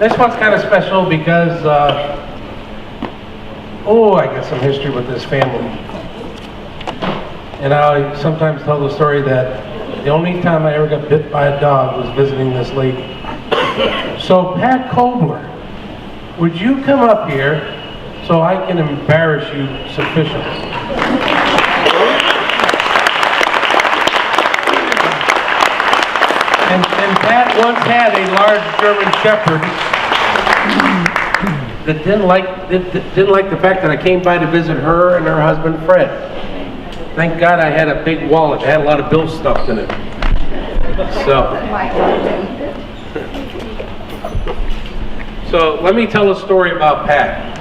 This one's kind of special because, I got some history with this family. And I sometimes tell the story that the only time I ever got bit by a dog was visiting this lady. So Pat Kobler, would you come up here so I can embarrass you sufficiently? And Pat once had a large German Shepherd that didn't like the fact that I came by to visit her and her husband Fred. Thank God I had a big wallet. It had a lot of bills stuffed in it. So let me tell a story about Pat.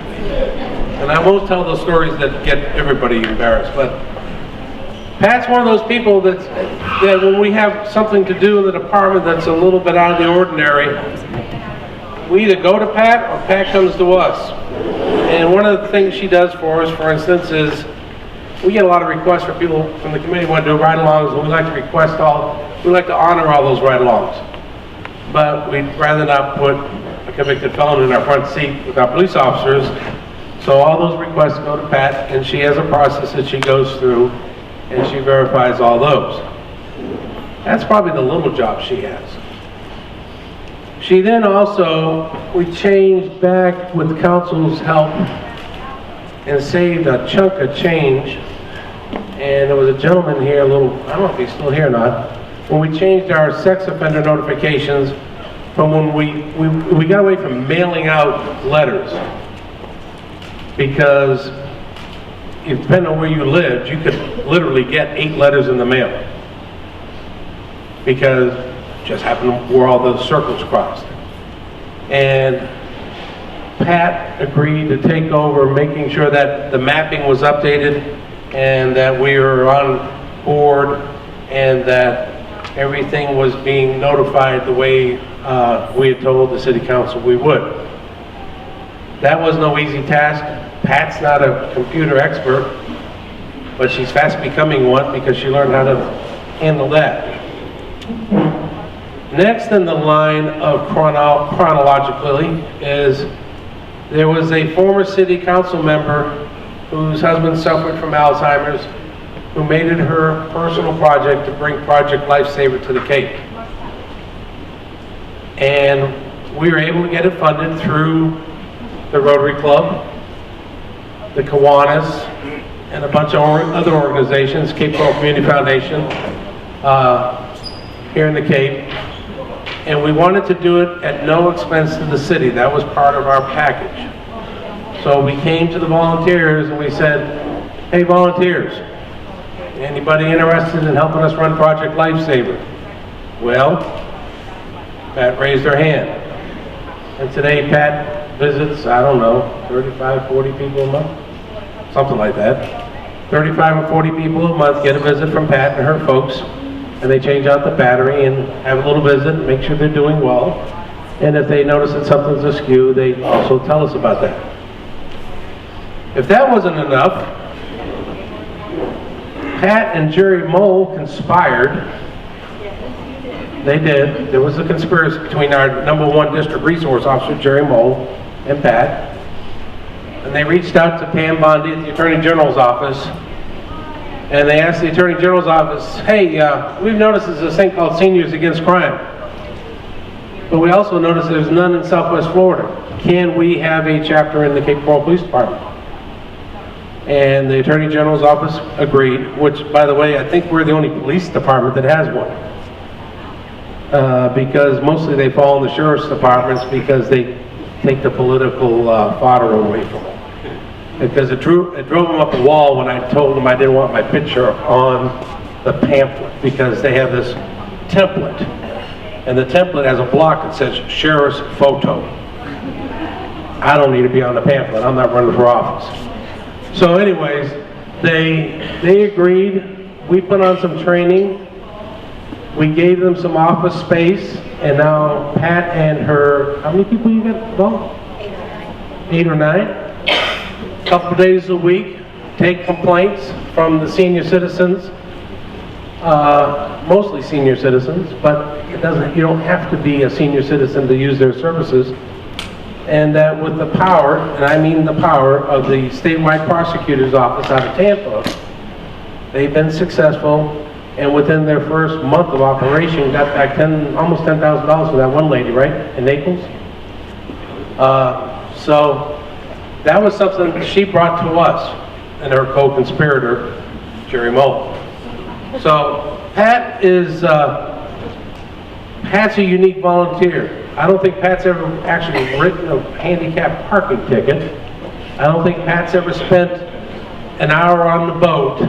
And I won't tell those stories that get everybody embarrassed, but Pat's one of those people that when we have something to do in the department that's a little bit out of the ordinary, we either go to Pat or Pat comes to us. And one of the things she does for us, for instance, is we get a lot of requests for people from the committee who want to do ride-alongs, and we like to honor all those ride-alongs. But we'd rather not put a convicted felon in our front seat with our police officers. So all those requests go to Pat, and she has a process that she goes through, and she verifies all those. That's probably the little job she has. She then also, we changed back with council's help and saved a chunk of change. And there was a gentleman here, I don't know if he's still here or not, when we changed our sex offender notifications from when we got away from mailing out letters. Because depending on where you lived, you could literally get 8 letters in the mail. Because it just happened where all those circles crossed. And Pat agreed to take over making sure that the mapping was updated and that we were on board and that everything was being notified the way we had told the city council we would. That was no easy task. Pat's not a computer expert, but she's fast becoming one because she learned how to handle that. Next in the line of chronologically is there was a former city council member whose husband suffered from Alzheimer's, who made it her personal project to bring Project Lifesaver to the Cape. And we were able to get it funded through the Rotary Club, the Kiwanis, and a bunch of other organizations, Cape Coral Community Foundation, here in the Cape. And we wanted to do it at no expense to the city. That was part of our package. So we came to the volunteers and we said, hey volunteers, anybody interested in helping us run Project Lifesaver? Well, Pat raised her hand. And today Pat visits, I don't know, 35, 40 people a month? Something like that. 35 or 40 people a month get a visit from Pat and her folks, and they change out the battery and have a little visit and make sure they're doing well. And if they notice that something's askew, they also tell us about that. If that wasn't enough, Pat and Jerry Mole conspired. They did. There was a conspiracy between our #1 district resource officer, Jerry Mole, and Pat. And they reached out to Pam Bondi at the Attorney General's office. And they asked the Attorney General's office, hey, we've noticed there's this thing called Seniors Against Crime. But we also noticed there's none in Southwest Florida. Can we have a chapter in the Cape Coral Police Department? And the Attorney General's office agreed, which, by the way, I think we're the only police department that has one. Because mostly they fall in the sheriff's departments because they take the political fodder away from them. Because it drove them up the wall when I told them I didn't want my picture on the pamphlet, because they have this template. And the template has a block that says sheriff's photo. I don't need to be on the pamphlet. I'm not running for office. So anyways, they agreed. We put on some training. We gave them some office space, and now Pat and her, how many people you got involved? 8 or 9? A couple days a week, take complaints from the senior citizens, mostly senior citizens, but you don't have to be a senior citizen to use their services. and that with the power, and I mean the power, of the statewide prosecutor's office out of Tampa, they've been successful, and within their first month of operation got back almost $10,000 for that one lady, right, in Naples? So that was something she brought to us and her co-conspirator, Jerry Moe. So Pat's a unique volunteer. I don't think Pat's ever actually written a handicap parking ticket. I don't think Pat's ever spent an hour on the boat.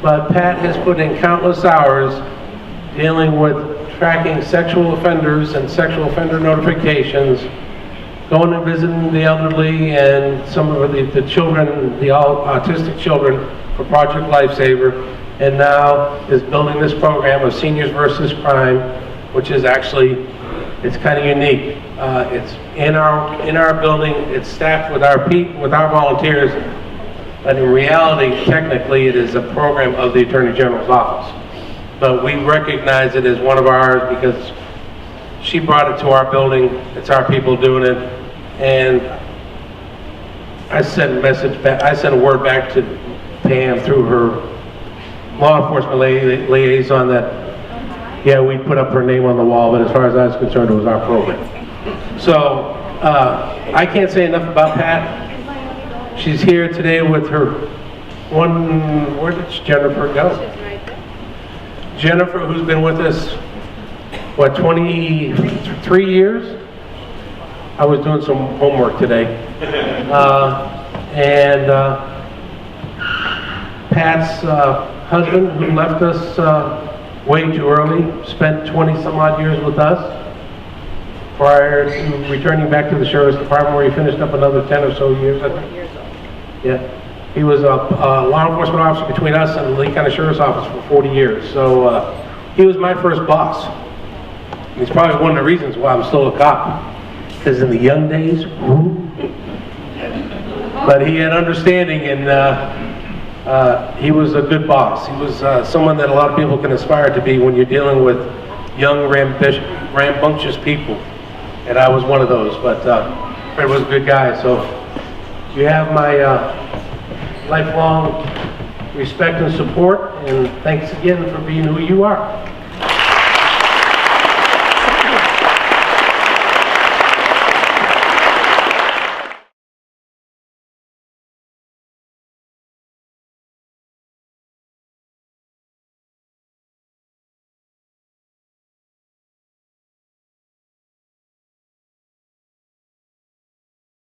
But Pat has put in countless hours dealing with tracking sexual offenders and sexual offender notifications, going and visiting the elderly and some of the children, the autistic children for Project Lifesaver, and now is building this program of Seniors versus Crime, which is actually, it's kind of unique. It's in our building, it's staffed with our volunteers, but in reality, technically, it is a program of the Attorney General's office. But we recognize it as one of ours because she brought it to our building. It's our people doing it, and I sent a word back to Pam through her law enforcement liaison that, yeah, we put up her name on the wall, but as far as I was concerned, it was our program. So I can't say enough about Pat. She's here today with her where did Jennifer go? She's right there. Jennifer, who's been with us, what, 23 years? I was doing some homework today. Pat's husband, who left us way too early, spent 20 some odd years with us prior to returning back to the Sheriff's Department, where he finished up another 10 or so years, I think. Yeah, he was a law enforcement officer between us and the Lee County Sheriff's Office for 40 years. So he was my first boss. And he's probably one of the reasons why I'm still a cop. Because in the young days, but he had understanding, and he was a good boss. He was someone that a lot of people can aspire to be when you're dealing with young, rambunctious people. And I was one of those, but Fred was a good guy. So you have my lifelong respect and support, and thanks again for being who you are.